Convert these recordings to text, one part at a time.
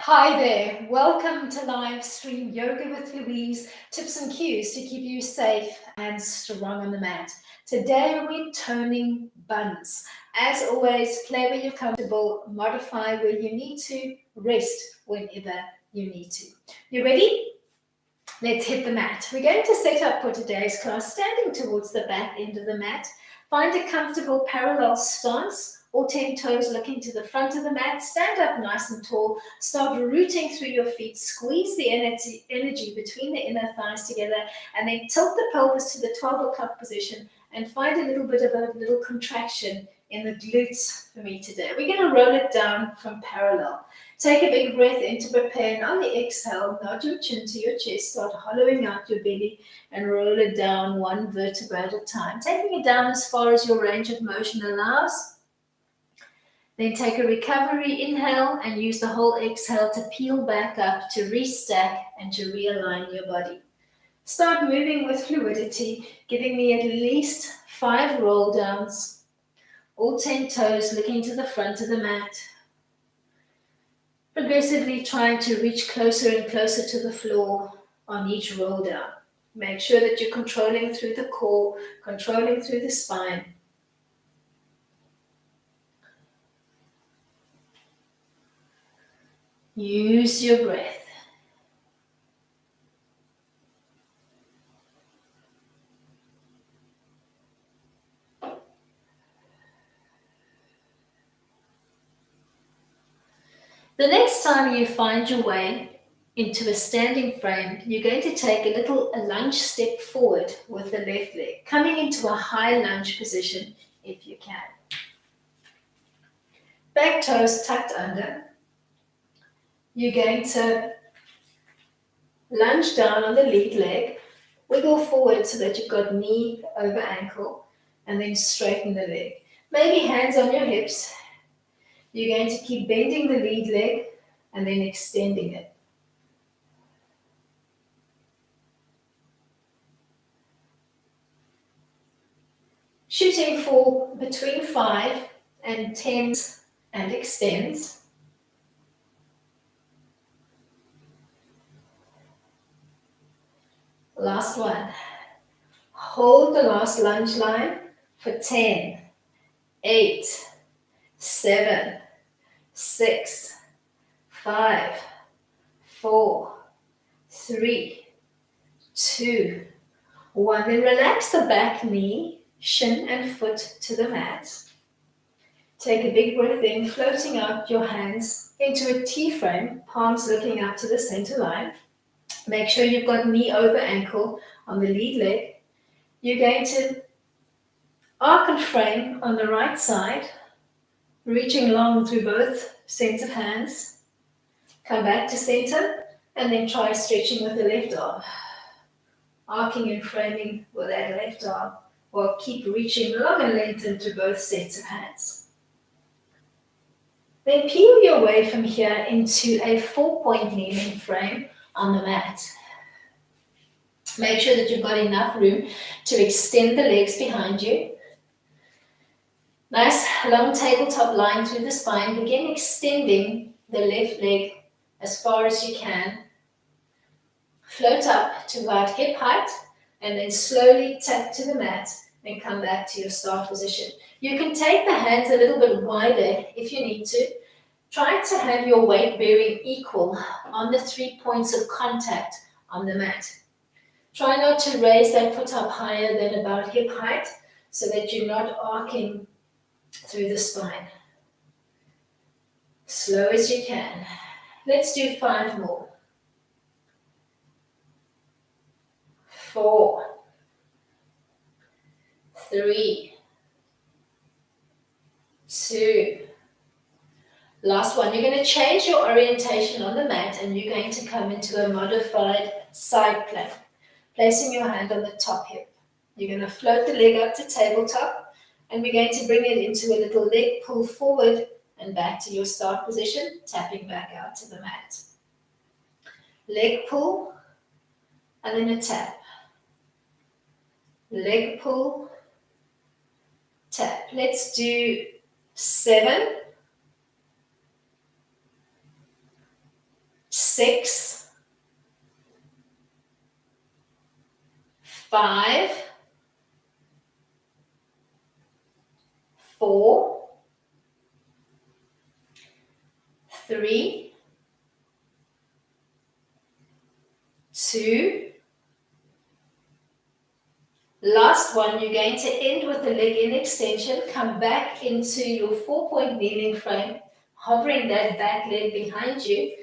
Hi there, welcome to live stream Yoga with Louise, tips and cues to keep you safe and strong on the mat. Today we're toning buns. As always, play where you're comfortable, modify where you need to, rest whenever you need to. You ready? Let's hit the mat. We're going to set up for today's class standing towards the back end of the mat. Find a comfortable parallel stance, all 10 toes looking to the front of the mat. Stand up nice and tall. Start rooting through your feet. Squeeze the energy between the inner thighs together, and then tilt the pelvis to the 12 o'clock position and find a little bit of a little contraction in the glutes for me today. We're going to roll it down from parallel. Take a big breath in to prepare, and on the exhale, nod your chin to your chest, start hollowing out your belly and roll it down one vertebra at a time, taking it down as far as your range of motion allows. Then take a recovery inhale and use the whole exhale to peel back up, to restack and to realign your body. Start moving with fluidity, giving me at least 5 roll downs, all 10 toes looking to the front of the mat. Progressively trying to reach closer and closer to the floor on each roll down. Make sure that you're controlling through the core, controlling through the spine. Use your breath. The next time you find your way into a standing frame, you're going to take a lunge step forward with the left leg, coming into a high lunge position if you can. Back toes tucked under. You're going to lunge down on the lead leg, wiggle forward so that you've got knee over ankle, and then straighten the leg. Maybe hands on your hips. You're going to keep bending the lead leg and then extending it. Shooting for between 5 and 10 and extends. Last one. Hold the last lunge line for 10, 8, 7, 6, 5, 4, 3, 2, 1. Then relax the back knee, shin and foot to the mat. Take a big breath in, floating out your hands into a T-frame, palms looking up to the center line. Make sure you've got knee over ankle on the lead leg. You're going to arc and frame on the right side, reaching long through both sets of hands. Come back to center, and then try stretching with the left arm. Arcing and framing with that left arm, while keep reaching long and lengthened to both sets of hands. Then peel your way from here into a 4-point kneeling frame on the mat. Make sure that you've got enough room to extend the legs behind you. Nice long tabletop line through the spine. Begin extending the left leg as far as you can. Float up to about hip height and then slowly tap to the mat and come back to your start position. You can take the hands a little bit wider if you need to. Try to have your weight bearing equal on the 3 points of contact on the mat. Try not to raise that foot up higher than about hip height so that you're not arcing through the spine. Slow as you can. Let's do 5 more. 4, 3, 2. Last one. You're going to change your orientation on the mat and you're going to come into a modified side plank, placing your hand on the top hip. You're going to float the leg up to tabletop, and we're going to bring it into a little leg pull forward and back to your start position, tapping back out to the mat. Leg pull, and then a tap. Leg pull, tap. Let's do 7, 6, 5, 4, 3, 2. Last one, you're going to end with the leg in extension. Come back into your 4-point kneeling frame, hovering that back leg behind you.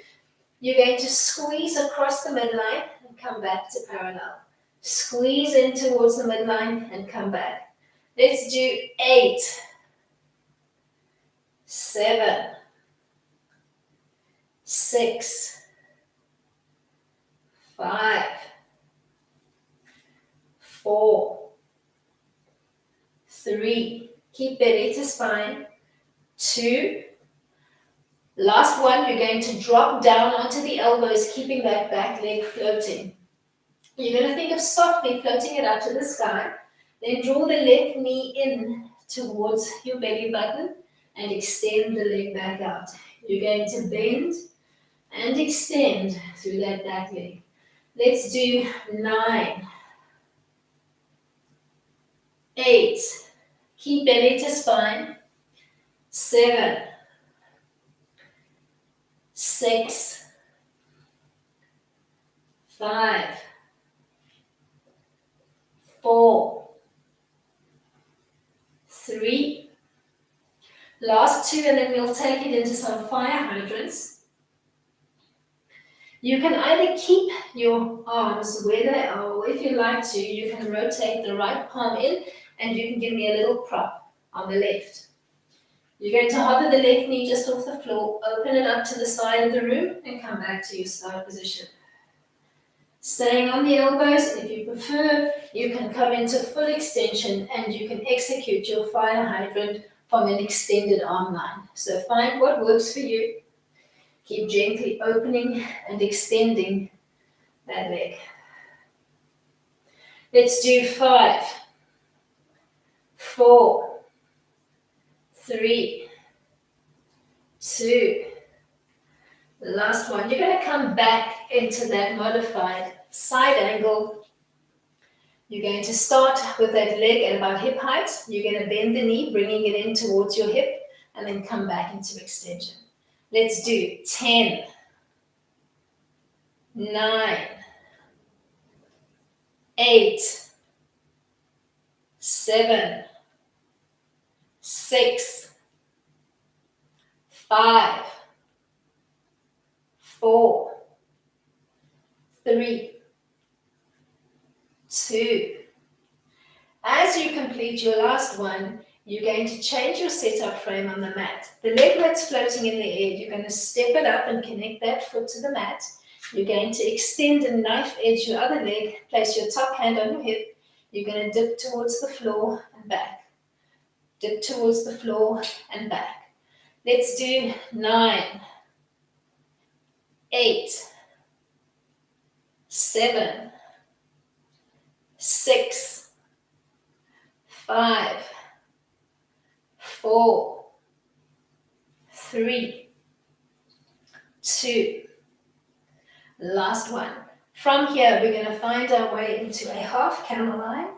You're going to squeeze across the midline and come back to parallel. Squeeze in towards the midline and come back. Let's do 8, 7, 6, 5, 4, 3. Keep belly to spine. 2. Last one, you're going to drop down onto the elbows, keeping that back leg floating. You're going to think of softly floating it up to the sky. Then draw the left knee in towards your belly button and extend the leg back out. You're going to bend and extend through that back leg. Let's do 9, 8. Keep belly to spine. 7, 6, 5, 4, 3. Last 2, and then we'll take it into some fire hydrants. You can either keep your arms where they are, or if you like to, you can rotate the right palm in, and you can give me a little prop on the left. You're going to hover the left knee just off the floor, open it up to the side of the room, and come back to your start position. Staying on the elbows, if you prefer, you can come into full extension and you can execute your fire hydrant from an extended arm line. So find what works for you. Keep gently opening and extending that leg. Let's do 5, 4, 3, 2. Last one. You're going to come back into that modified side angle. You're going to start with that leg at about hip height. You're going to bend the knee, bringing it in towards your hip, and then come back into extension. Let's do 10, 9, 8, 7, 6, 5, 4, 3, 2. As you complete your last one, you're going to change your setup frame on the mat. The leg that's floating in the air, you're going to step it up and connect that foot to the mat. You're going to extend and knife edge your other leg, place your top hand on your hip. You're going to dip towards the floor and back. Dip towards the floor and back. Let's do 9, 8, 7, 6, 5, 4, 3, 2. Last one. From here, we're going to find our way into a half camel line.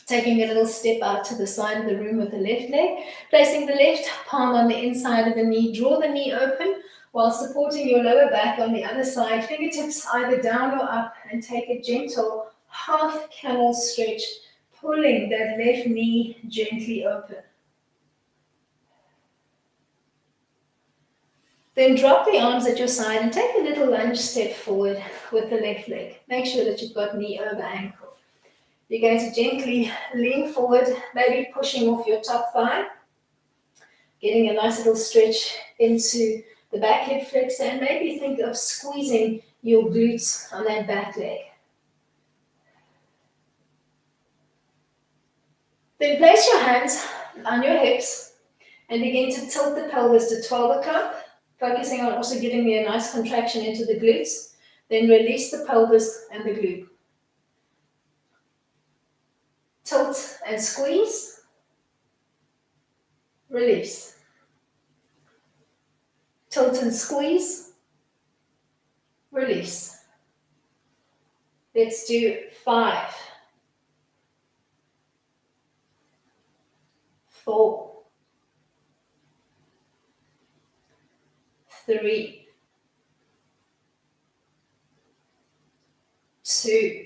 Taking a little step out to the side of the room with the left leg. Placing the left palm on the inside of the knee. Draw the knee open while supporting your lower back on the other side. Fingertips either down or up, and take a gentle half camel stretch, pulling that left knee gently open. Then drop the arms at your side and take a little lunge step forward with the left leg. Make sure that you've got knee over ankle. You're going to gently lean forward, maybe pushing off your top thigh, getting a nice little stretch into the back hip flexor, and maybe think of squeezing your glutes on that back leg. Then place your hands on your hips and begin to tilt the pelvis to 12 o'clock, focusing on also giving me a nice contraction into the glutes. Then release the pelvis and the glute. Tilt and squeeze. Release. Tilt and squeeze. release. Let's do 5, 4, 3, 2,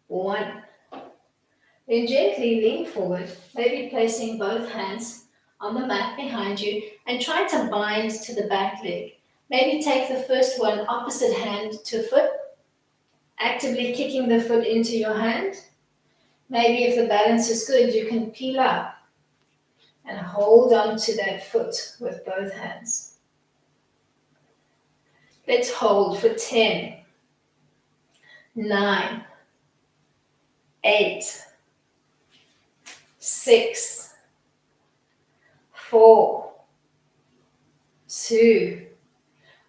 1. Then gently lean forward, maybe placing both hands on the mat behind you and try to bind to the back leg. Maybe take the first one, opposite hand to foot, actively kicking the foot into your hand. Maybe if the balance is good, you can peel up and hold on to that foot with both hands. Let's hold for 10, 9, 8, 6, 4, 2.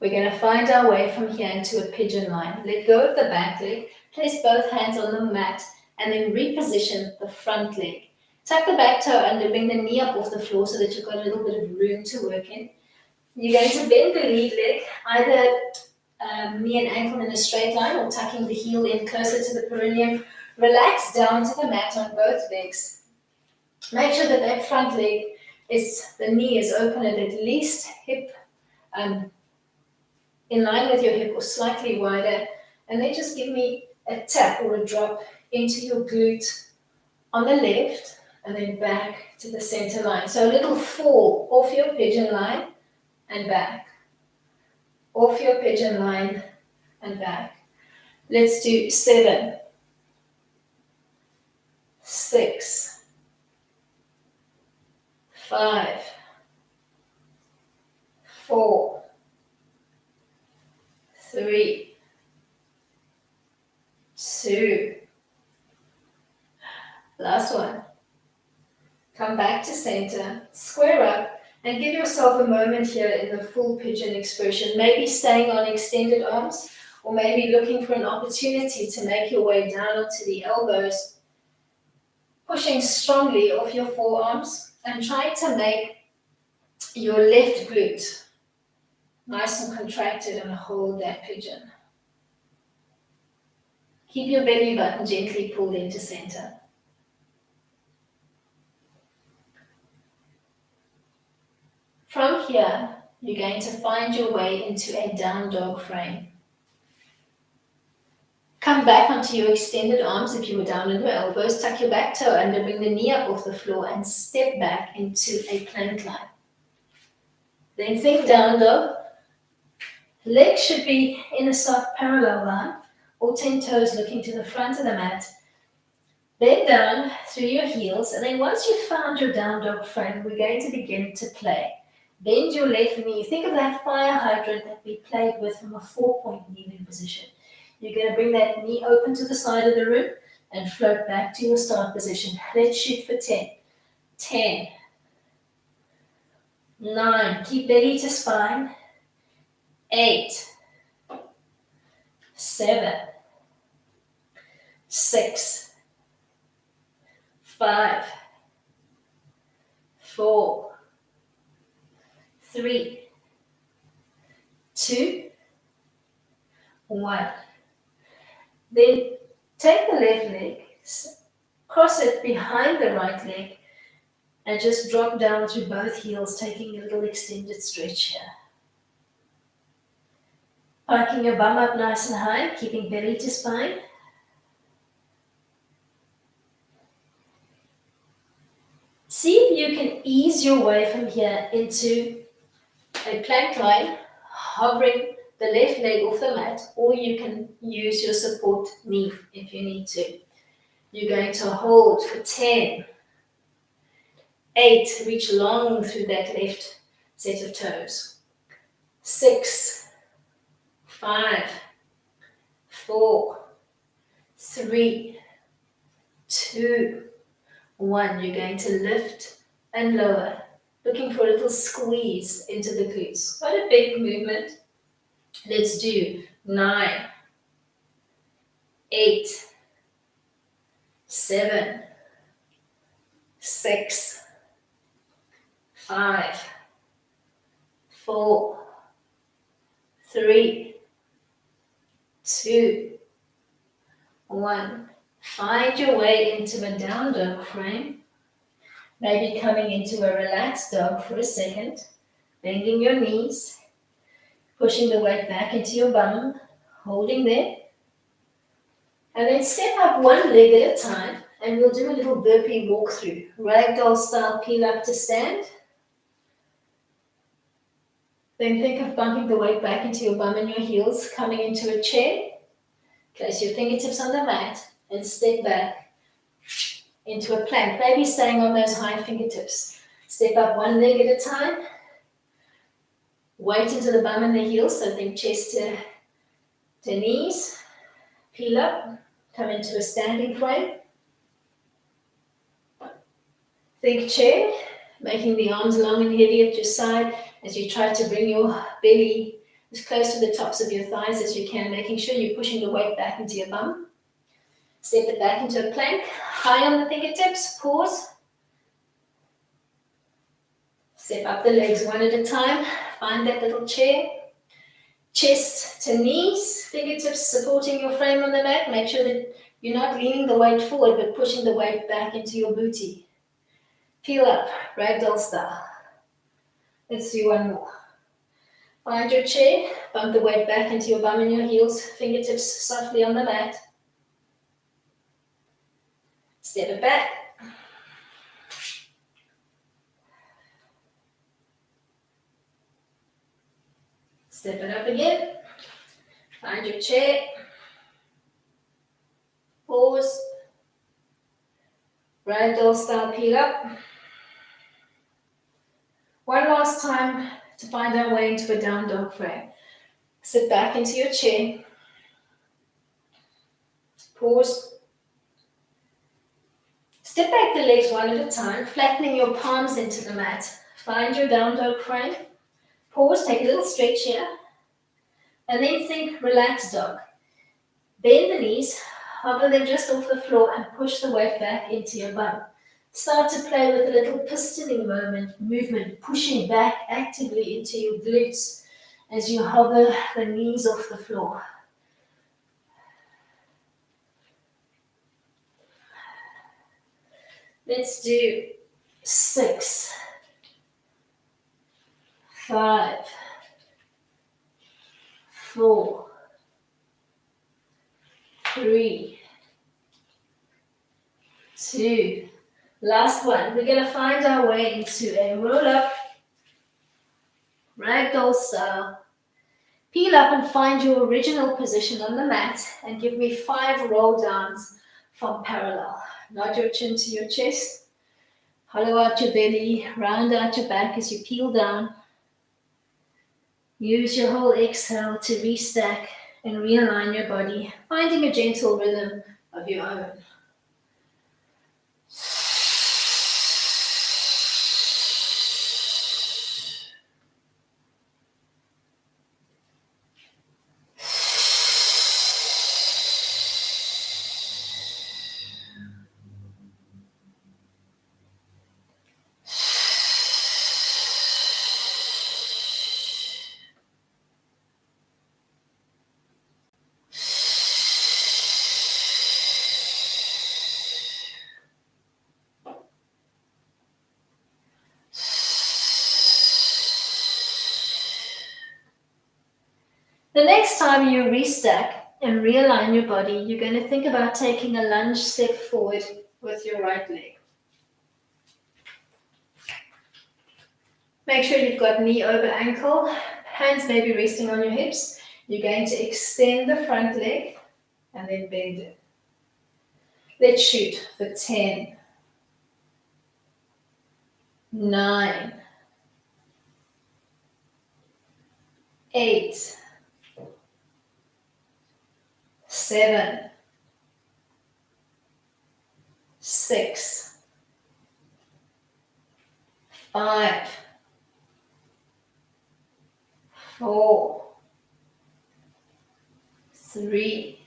We're going to find our way from here into a pigeon line. Let go of the back leg, place both hands on the mat, and then reposition the front leg. Tuck the back toe under, bring the knee up off the floor so that you've got a little bit of room to work in. You're going to bend the lead leg, either knee and ankle in a straight line or tucking the heel in closer to the perineum. Relax down to the mat on both legs. Make sure that that front leg the knee is open at least hip, in line with your hip or slightly wider. And then just give me a tap or a drop into your glute on the left and then back to the center line. So a little fall off your pigeon line and back. Off your pigeon line and back. Let's do 7, 6, 5, 4, 3, 2. Last one. Come back to center, square up, and give yourself a moment here in the full pigeon expression. Maybe staying on extended arms, or maybe looking for an opportunity to make your way down onto the elbows, pushing strongly off your forearms, and trying to make your left glute nice and contracted and hold that pigeon. Keep your belly button gently pulled into center. From here, you're going to find your way into a down dog frame. Come back onto your extended arms if you were down on your elbows. Tuck your back toe under, bring the knee up off the floor and step back into a plank line. Then think down dog. Legs should be in a soft parallel line, all 10 toes looking to the front of the mat. Bend down through your heels, and then once you've found your down dog frame, we're going to begin to play. Bend your left knee. Think of that fire hydrant that we played with from a 4-point kneeling position. You're going to bring that knee open to the side of the room and float back to your start position. Let's shoot for 10. 10, 9, keep belly to spine. 8, 7, 6, 5, 4, 3, 2, 1. Then take the left leg, cross it behind the right leg, and just drop down through both heels, taking a little extended stretch here. Parking your bum up nice and high, keeping belly to spine. See if you can ease your way from here into a plank line, hovering the left leg off the mat, or you can use your support knee if you need to. You're going to hold for 10, 8, reach long through that left set of toes. 6, 5, 4, 3, 2, 1. You're going to lift and lower, looking for a little squeeze into the glutes. Quite a big movement. Let's do 9, 8, 7, 6, 5, 4, 3, 2, 1. Find your way into a down dog frame. Maybe coming into a relaxed dog for a second. Bending your knees. Pushing the weight back into your bum. Holding there. And then step up one leg at a time. And we'll do a little burpee walkthrough. Ragdoll style, peel up to stand. Then think of bumping the weight back into your bum and your heels, coming into a chair. Place your fingertips on the mat and step back into a plank. Maybe staying on those high fingertips. Step up one leg at a time. Weight into the bum and the heels, so think chest to knees. Peel up, come into a standing frame. Think chair, making the arms long and heavy at your side as you try to bring your belly as close to the tops of your thighs as you can, making sure you're pushing the weight back into your bum. Step it back into a plank, high on the fingertips, pause. Step up the legs one at a time, find that little chair. Chest to knees, fingertips supporting your frame on the mat. Make sure that you're not leaning the weight forward, but pushing the weight back into your booty. Peel up, ragdoll style. Let's do one more. Find your chair, bump the weight back into your bum and your heels, fingertips softly on the mat. Step it back. Step it up again. Find your chair. Pause. Ragdoll style, peel up. One last time to find our way into a down dog frame. Sit back into your chair. Pause. Step back the legs one at a time, flattening your palms into the mat. Find your down dog frame. Pause, take a little stretch here. And then think relaxed dog. Bend the knees, hover them just off the floor and push the weight back into your bum. Start to play with a little pistoning movement, pushing back actively into your glutes as you hover the knees off the floor. Let's do 6, 5, 4, 3, 2. Last one. We're going to find our way into a roll up, ragdoll style. Peel up and find your original position on the mat and give me 5 roll downs from parallel. Nod your chin to your chest. Hollow out your belly, round out your back as you peel down. Use your whole exhale to restack and realign your body, finding a gentle rhythm of your own. The next time you restack and realign your body, you're going to think about taking a lunge step forward with your right leg. Make sure you've got knee over ankle, hands maybe resting on your hips. You're going to extend the front leg and then bend it. Let's shoot for 10, 9, 8, 7, 6, 5, 4, 3,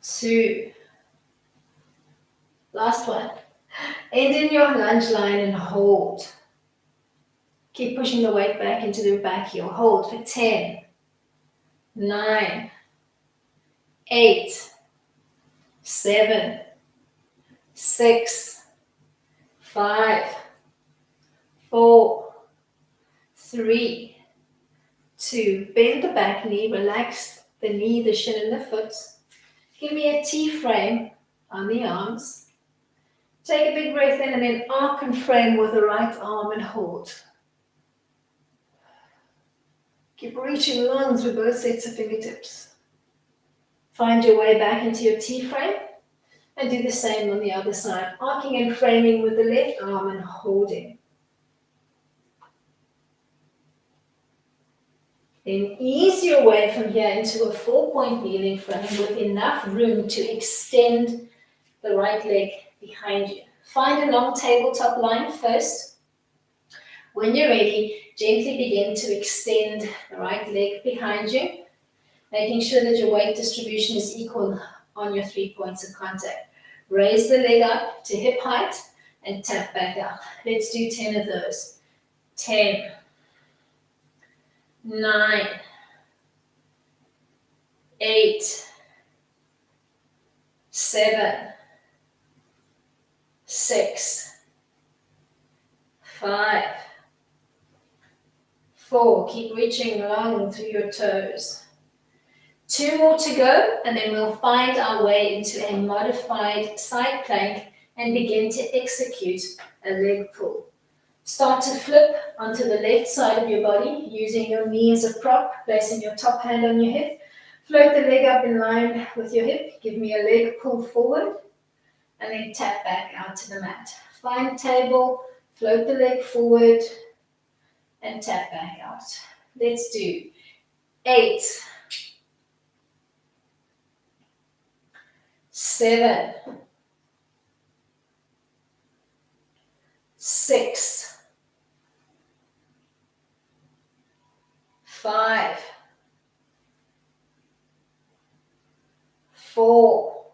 2. Last one. End in your lunge line and hold. Keep pushing the weight back into the back heel. Hold for 10, 9, 8, 7, 6, 5, 4, 3, 2. Bend the back knee, relax the knee, the shin, and the foot. Give me a T-frame on the arms. Take a big breath in and then arc and frame with the right arm and hold. Keep reaching long through both sets of fingertips. Find your way back into your T-frame and do the same on the other side. Arcing and framing with the left arm and holding. Then ease your way from here into a 4-point kneeling frame with enough room to extend the right leg behind you. Find a long tabletop line first. When you're ready, gently begin to extend the right leg behind you, making sure that your weight distribution is equal on your 3 points of contact. Raise the leg up to hip height and tap back out. Let's do 10 of those. 10, 9, 8, 7, 6, 5, 4. Keep reaching long through your toes. 2 more to go, and then we'll find our way into a modified side plank and begin to execute a leg pull. Start to flip onto the left side of your body, using your knee as a prop, placing your top hand on your hip. Float the leg up in line with your hip. Give me a leg pull forward, and then tap back out to the mat. Find table, float the leg forward, and tap back out. Let's do 8, 7, 6, 5, 4,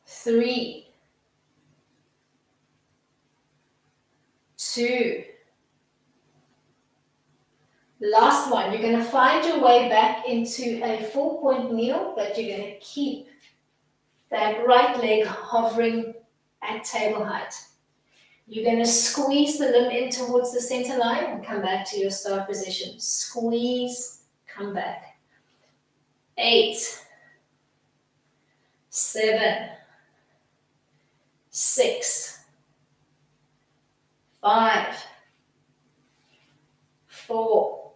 3, 2. Last one. You're going to find your way back into a 4-point kneel, but you're going to keep that right leg hovering at table height. You're going to squeeze the limb in towards the center line and come back to your start position. Squeeze, come back. 8, 7, 6, 5, 4,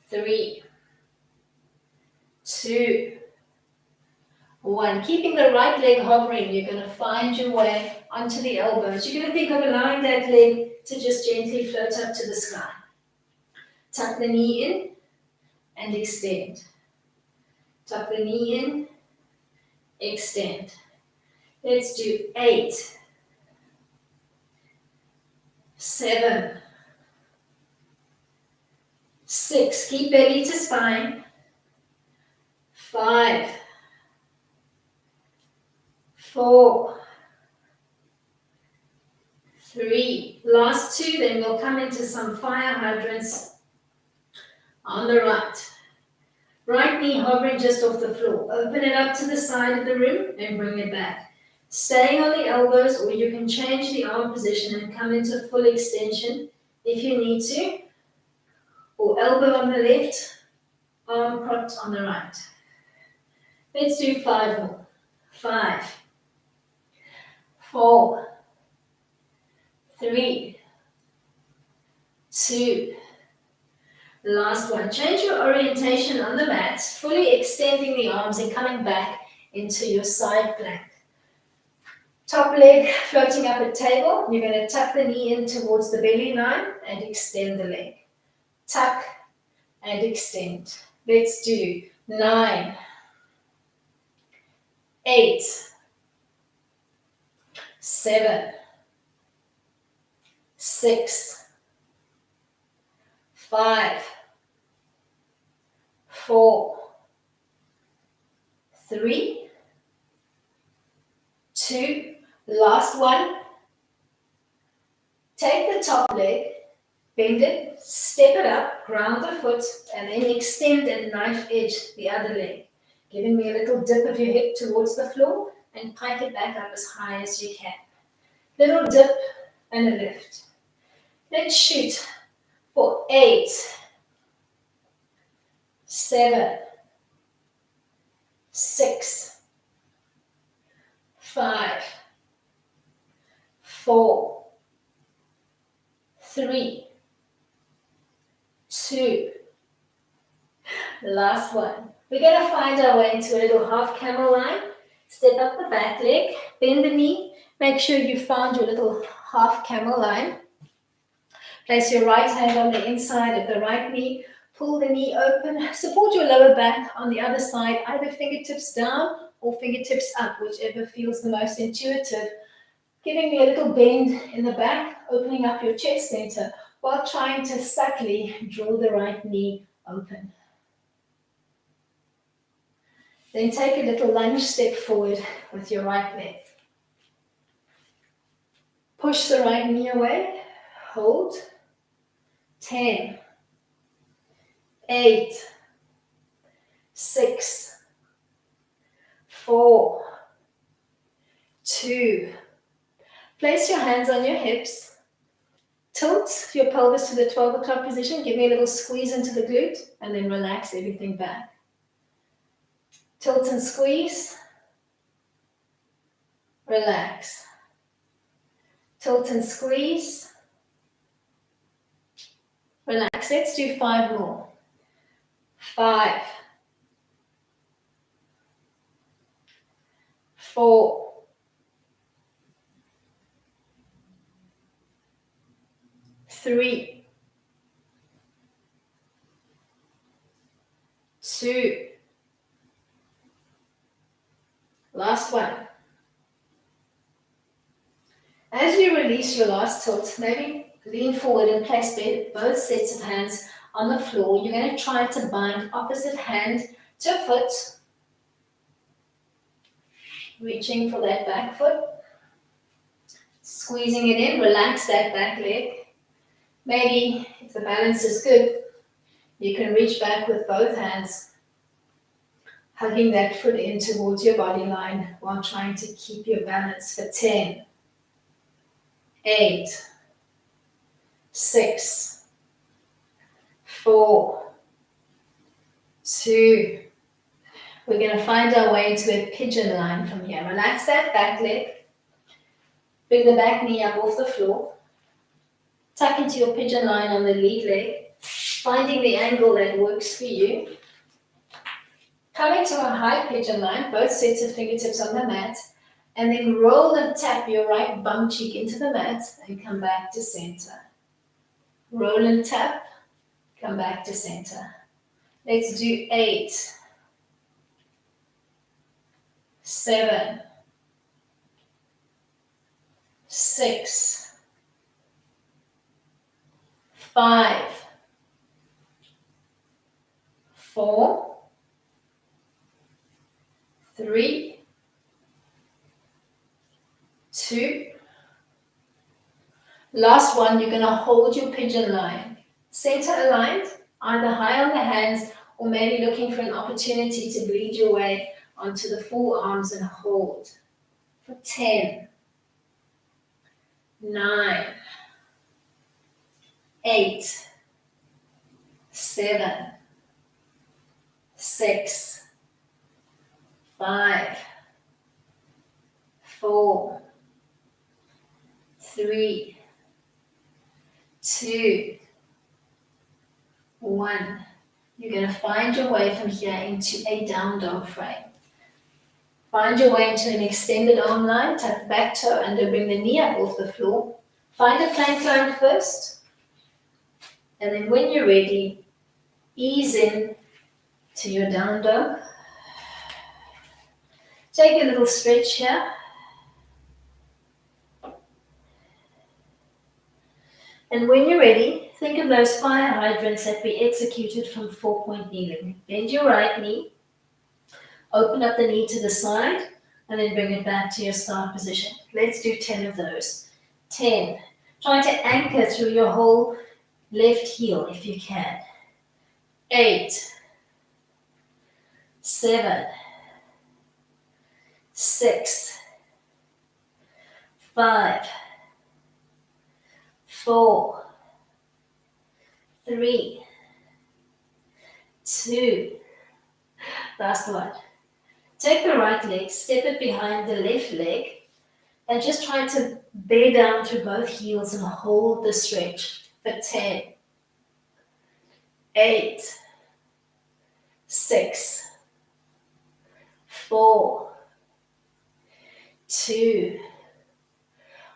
3, 2, 1. Keeping the right leg hovering, you're going to find your way onto the elbows. You're going to think of allowing that leg to just gently float up to the sky. Tuck the knee in and extend. Tuck the knee in, extend. Let's do 8, 7, 6. Keep belly to spine. 5, 4, 3. Last 2, then we'll come into some fire hydrants on the right. Right knee hovering just off the floor. Open it up to the side of the room and bring it back. Staying on the elbows, or you can change the arm position and come into full extension if you need to. Or elbow on the left, arm propped on the right. Let's do 5 more. 5, 4, 3, 2. Last one. Change your orientation on the mat, fully extending the arms and coming back into your side plank. Top leg floating up at table. You're going to tuck the knee in towards the belly line and extend the leg. Tuck and extend. Let's do 9, 8, 7, 6, 5, 4, 3, 2. Last one. Take the top leg, bend it, step it up, ground the foot, and then extend and knife edge the other leg, giving me a little dip of your hip towards the floor and pike it back up as high as you can. Little dip and a lift. Let's shoot for 8, 7, 6, 5, 4, 3, 2. Last one. We're going to find our way into a little half camel line. Step up the back leg, bend the knee. Make sure you found your little half camel line. Place your right hand on the inside of the right knee. Pull the knee open. Support your lower back on the other side, either fingertips down or fingertips up, whichever feels the most intuitive. Giving me a little bend in the back, opening up your chest center while trying to subtly draw the right knee open. Then take a little lunge step forward with your right leg. Push the right knee away. Hold. 10, 8, 6, 4, 2. Place your hands on your hips. Tilt your pelvis to the 12 o'clock position. Give me a little squeeze into the glute and then relax everything back. Tilt and squeeze. Relax. Tilt and squeeze. Relax. Let's do 5 more. 5, 4, 3, 2. Last one. As you release your last tilt, maybe lean forward and place both sets of hands on the floor. You're going to try to bind opposite hand to foot, reaching for that back foot, squeezing it in, relax that back leg. Maybe if the balance is good, you can reach back with both hands, hugging that foot in towards your body line while trying to keep your balance for 10, 8, 6, 4, 2. We're going to find our way into a pigeon line from here. Relax that back leg. Bring the back knee up off the floor. Tuck into your pigeon line on the lead leg, finding the angle that works for you. Come into a high pigeon line, both sets of fingertips on the mat, and then roll and tap your right bum cheek into the mat and come back to center. Roll and tap, come back to center. Let's do 8, 7, 6, 5, 4, 3, 2. Last one, you're going to hold your pigeon line. Center aligned, either high on the hands or maybe looking for an opportunity to bleed your way onto the forearms and hold for 10, 9, 8, 7, 6, 5, 4, 3, 2, 1. You're going to find your way from here into a down dog frame. Find your way into an extended arm line, tuck the back toe under, bring the knee up off the floor. Find a plank line first. And then when you're ready, ease in to your down dog. Take a little stretch here. And when you're ready, think of those fire hydrants that we executed from 4-point kneeling. Bend your right knee, open up the knee to the side, and then bring it back to your start position. Let's do 10 of those. 10, Try to anchor through your whole left heel if you can. 8, 7, 6, 5, 4, 3, 2, last one. Take the right leg, step it behind the left leg, and just try to bear down through both heels and hold the stretch for 10, 8, 6, 4, 2,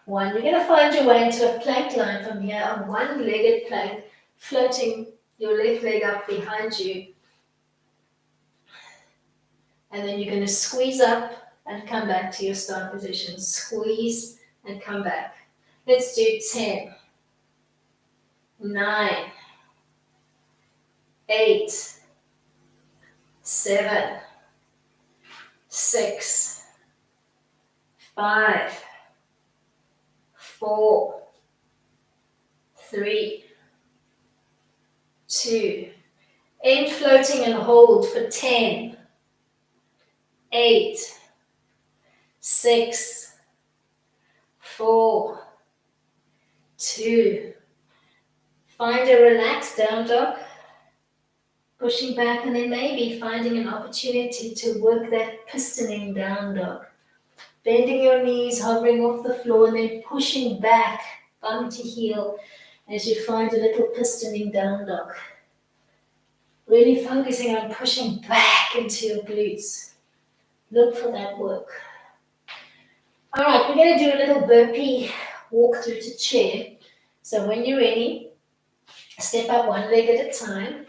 1. You're going to find your way into a plank line from here, a one-legged plank, floating your left leg up behind you. And then you're going to squeeze up and come back to your start position. Squeeze and come back. Let's do 10, 9, 8, 7, 6, 5, 4, 3, 2. End floating and hold for 10, 8, 6, 4, 2. Find a relaxed down dog, pushing back, and then maybe finding an opportunity to work that pistoning down dog. Bending your knees, hovering off the floor, and then pushing back, bum to heel, as you find a little pistoning down dog. Really focusing on pushing back into your glutes. Look for that work. All right, we're going to do a little burpee walk through to chair. So when you're ready, step up one leg at a time.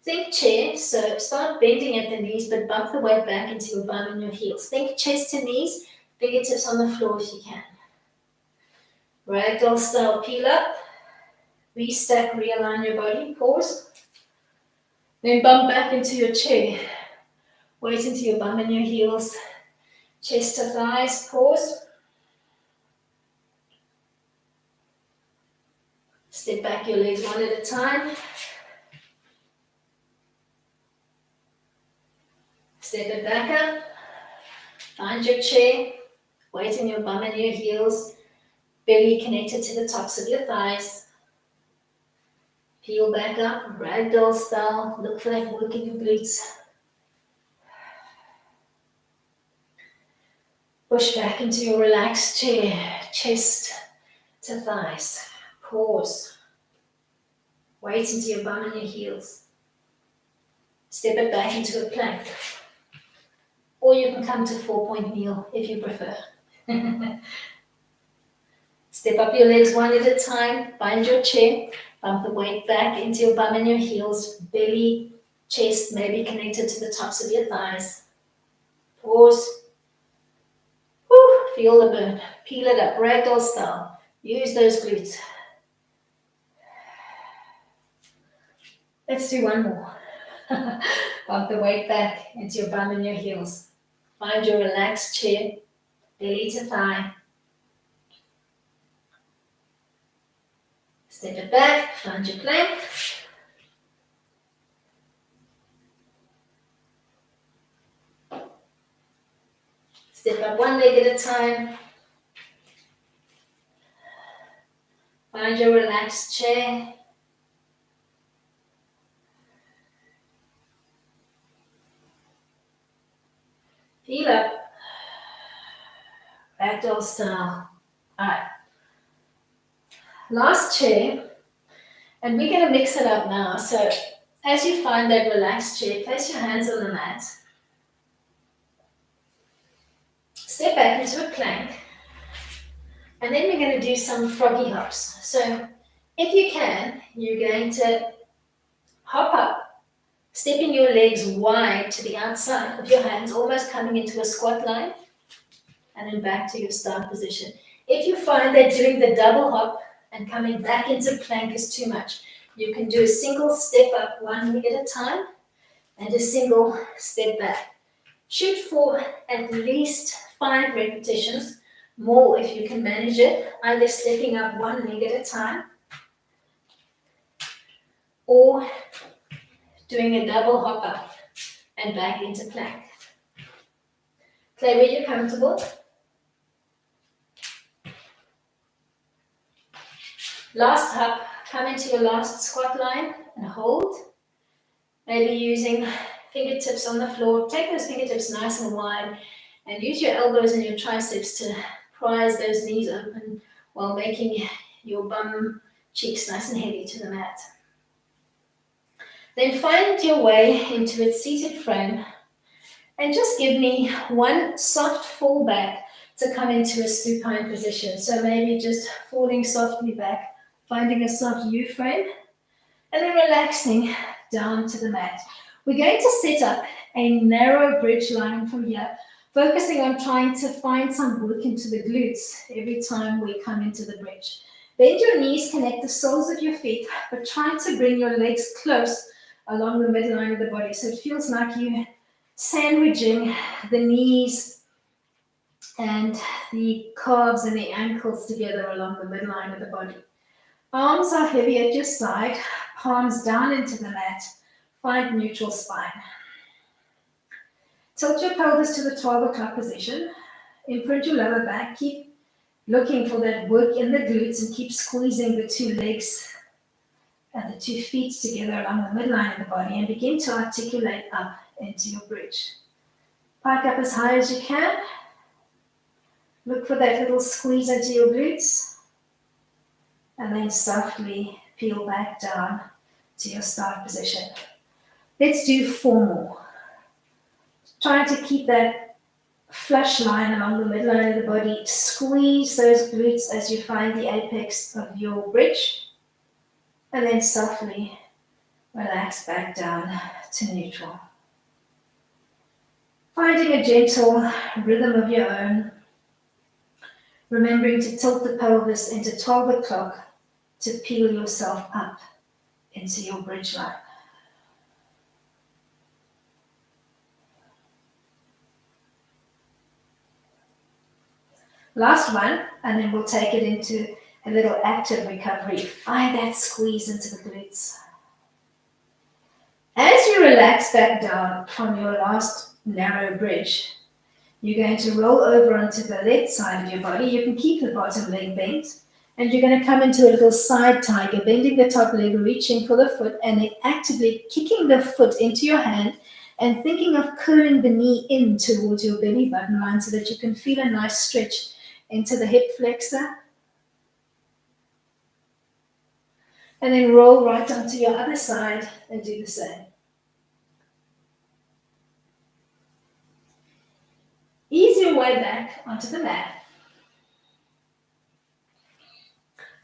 Think chair, so start bending at the knees, but bump the weight back into your bum and your heels. Think chest to knees, fingertips on the floor if you can. Ragdoll style, peel up, restack, realign your body, pause. Then bump back into your chair. Weight into your bum and your heels. Chest to thighs, pause. Step back your legs one at a time. Step it back up. Find your chair. Weight in your bum and your heels. Belly connected to the tops of your thighs. Peel back up, ragdoll style. Look for that work in your glutes. Push back into your relaxed chair, chest to thighs. Pause. Weight into your bum and your heels. Step it back into a plank. Or you can come to 4-point kneel if you prefer. Step up your legs one at a time. Find your chair. Bump the weight back into your bum and your heels. Belly, chest maybe connected to the tops of your thighs. Pause. Woo, feel the burn. Peel it up, ragdoll style. Use those glutes. Let's do one more. Bump the weight back into your bum and your heels. Find your relaxed chair, belly to thigh. Step it back, find your plank. Step up one leg at a time. Find your relaxed chair. Peel up. Ragdoll style. Alright. Last chair. And we're going to mix it up now. So as you find that relaxed chair, place your hands on the mat. Step back into a plank. And then we're going to do some froggy hops. So if you can, you're going to hop up, stepping your legs wide to the outside of your hands, almost coming into a squat line, and then back to your start position. If you find that doing the double hop and coming back into plank is too much, you can do a single step up one leg at a time and a single step back. Shoot for at least 5 repetitions More if you can manage it, either stepping up one leg at a time or doing a double hop up and back into plank. Play where you're comfortable. Last hop, come into your last squat line and hold. Maybe using fingertips on the floor. Take those fingertips nice and wide and use your elbows and your triceps to prise those knees open while making your bum cheeks nice and heavy to the mat. Then find your way into its seated frame and just give me one soft fall back to come into a supine position. So maybe just falling softly back, finding a soft U frame, and then relaxing down to the mat. We're going to set up a narrow bridge line from here, focusing on trying to find some work into the glutes every time we come into the bridge. Bend your knees, connect the soles of your feet, but try to bring your legs close along the midline of the body. So it feels like you're sandwiching the knees and the calves and the ankles together along the midline of the body. Arms are heavy at your side, palms down into the mat. Find neutral spine. Tilt your pelvis to the 12 o'clock position. Imprint your lower back. Keep looking for that work in the glutes and keep squeezing the two legs and the 2 feet together along the midline of the body and begin to articulate up into your bridge. Pike up as high as you can. Look for that little squeeze into your glutes. And then softly peel back down to your start position. Let's do 4 more. Try to keep that flush line along the midline of the body. Squeeze those glutes as you find the apex of your bridge. And then softly relax back down to neutral. Finding a gentle rhythm of your own. Remembering to tilt the pelvis into 12 o'clock to peel yourself up into your bridge line. Last one, and then we'll take it into a little active recovery. Find that squeeze into the glutes. As you relax back down from your last narrow bridge, you're going to roll over onto the left side of your body. You can keep the bottom leg bent, and you're going to come into a little side tiger, bending the top leg, reaching for the foot, and then actively kicking the foot into your hand and thinking of curling the knee in towards your belly button line so that you can feel a nice stretch into the hip flexor. And then roll right onto your other side and do the same. Ease your way back onto the mat.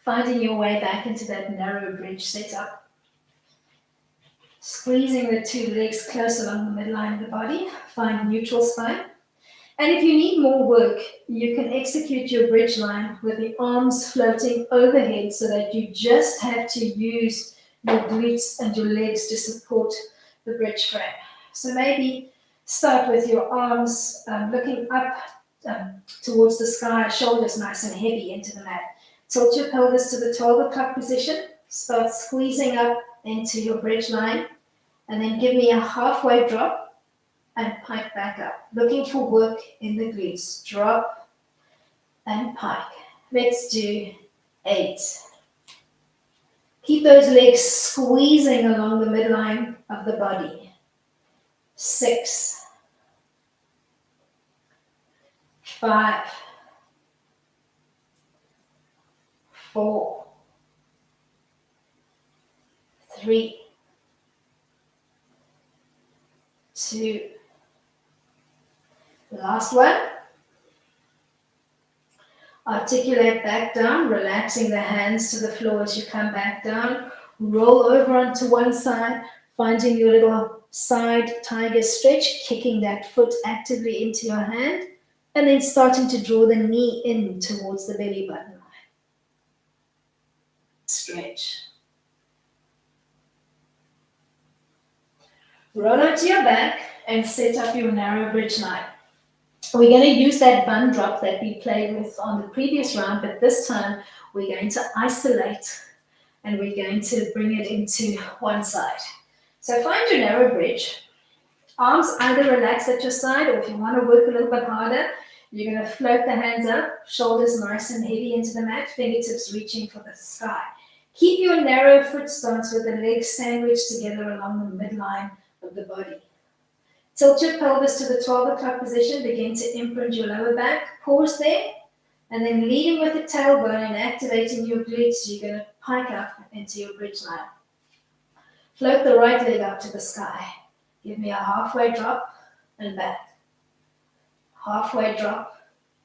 Finding your way back into that narrow bridge setup. Squeezing the 2 legs close along the midline of the body. Find neutral spine. And if you need more work, you can execute your bridge line with the arms floating overhead so that you just have to use your glutes and your legs to support the bridge frame. So maybe start with your arms looking up towards the sky, shoulders nice and heavy into the mat. Tilt your pelvis to the 12 o'clock position. Start squeezing up into your bridge line. And then give me a halfway drop. And pike back up. Looking for work in the glutes. Drop and pike. Let's do 8. Keep those legs squeezing along the midline of the body. 6. 5. 4. 3. 2. Last one. Articulate back down, relaxing the hands to the floor as you come back down. Roll over onto one side, finding your little side tiger stretch, kicking that foot actively into your hand, and then starting to draw the knee in towards the belly button line. Stretch. Roll onto your back and set up your narrow bridge line. We're going to use that bun drop that we played with on the previous round, but this time we're going to isolate and we're going to bring it into one side. So find your narrow bridge. Arms either relax at your side, or if you want to work a little bit harder, you're going to float the hands up, shoulders nice and heavy into the mat, fingertips reaching for the sky. Keep your narrow foot stance with the legs sandwiched together along the midline of the body. Tilt your pelvis to the 12 o'clock position, begin to imprint your lower back, pause there, and then leading with the tailbone and activating your glutes, you're going to pike up into your bridge line. Float the right leg up to the sky. Give me a halfway drop and back. Halfway drop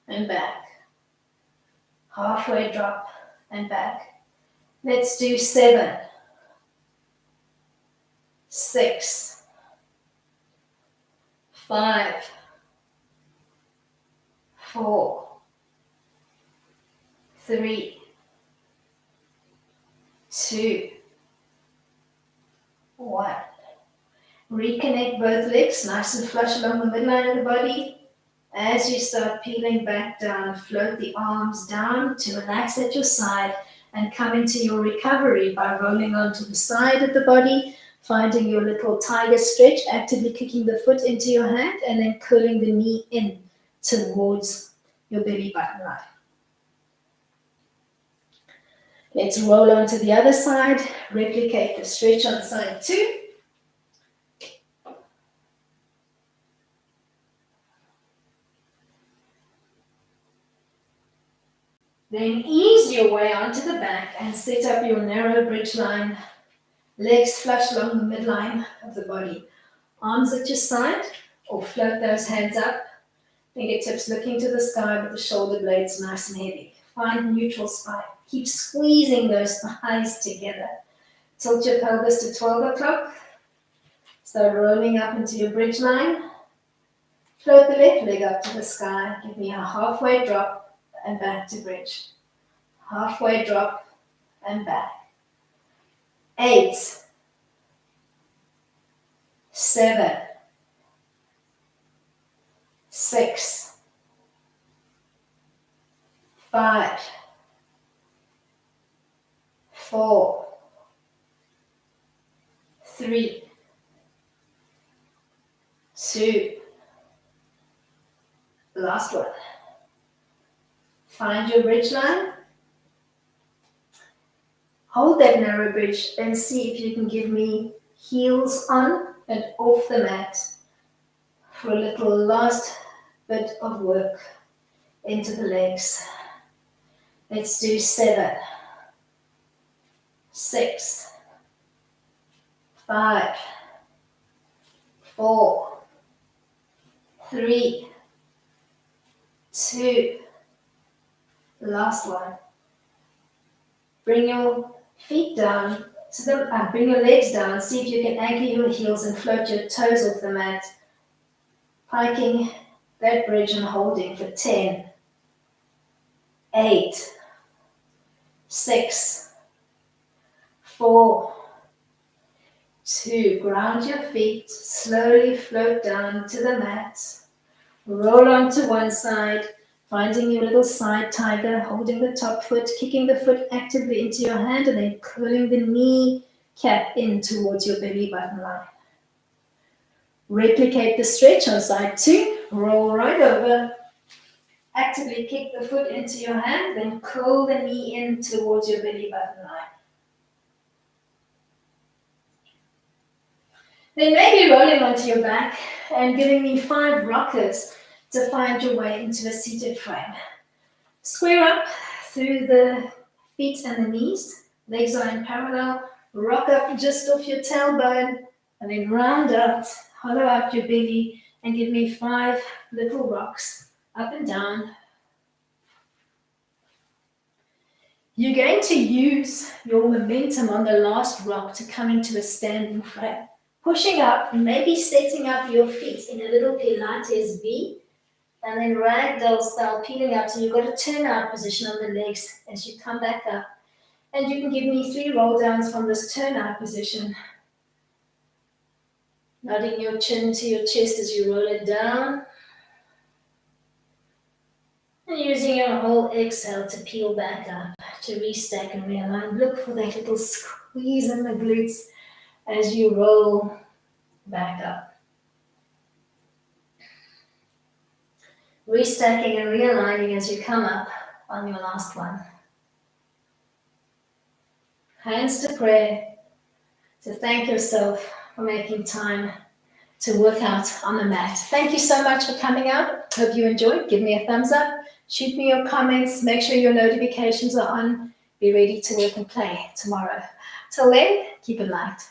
and back. Halfway drop and back. Let's do 7, 6, 5, 4, 3, 2, 1. Reconnect both legs, nice and flush along the midline of the body. As you start peeling back down, float the arms down to relax at your side and come into your recovery by rolling onto the side of the body, finding your little tiger stretch, actively kicking the foot into your hand and then curling the knee in towards your belly button line. Let's roll onto the other side, replicate the stretch on side 2. Then ease your way onto the back and set up your narrow bridge line. Legs flush along the midline of the body. Arms at your side or float those hands up. Fingertips looking to the sky with the shoulder blades nice and heavy. Find neutral spine. Keep squeezing those thighs together. Tilt your pelvis to 12 o'clock. Start rolling up into your bridge line. Float the left leg up to the sky. Give me a halfway drop and back to bridge. Halfway drop and back. 8, 7, 6, 5, 4, 3, 2, last one. Find your bridge line. Hold that narrow bridge and see if you can give me heels on and off the mat for a little last bit of work into the legs. Let's do 7, 6, 5, 4, 3, 2, last one. Bring your feet down, bring your legs down, see if you can anchor your heels and float your toes off the mat, piking that bridge and holding for 10, 8, 6, 4, 2, ground your feet, slowly float down to the mat, roll onto one side, finding your little side tiger, holding the top foot, kicking the foot actively into your hand, and then curling the knee cap in towards your belly button line. Replicate the stretch on side 2. Roll right over. Actively kick the foot into your hand, then curl the knee in towards your belly button line. Then maybe rolling onto your back and giving me 5 rockers to find your way into a seated frame. Square up through the feet and the knees. Legs are in parallel. Rock up just off your tailbone and then round out, hollow out your belly and give me 5 little rocks up and down. You're going to use your momentum on the last rock to come into a standing frame. Pushing up, maybe setting up your feet in a little Pilates V, and then ragdoll style peeling up. So you've got a turnout position on the legs as you come back up. And you can give me 3 roll downs from this turnout position. Nodding your chin to your chest as you roll it down. And using your whole exhale to peel back up, to restack and realign. Look for that little squeeze in the glutes as you roll back up. Restacking and realigning as you come up on your last one. Hands to prayer, to thank yourself for making time to work out on the mat. Thank you so much for coming out. Hope you enjoyed. Give me a thumbs up. Shoot me your comments. Make sure your notifications are on. Be ready to work and play tomorrow. Till then, keep it light.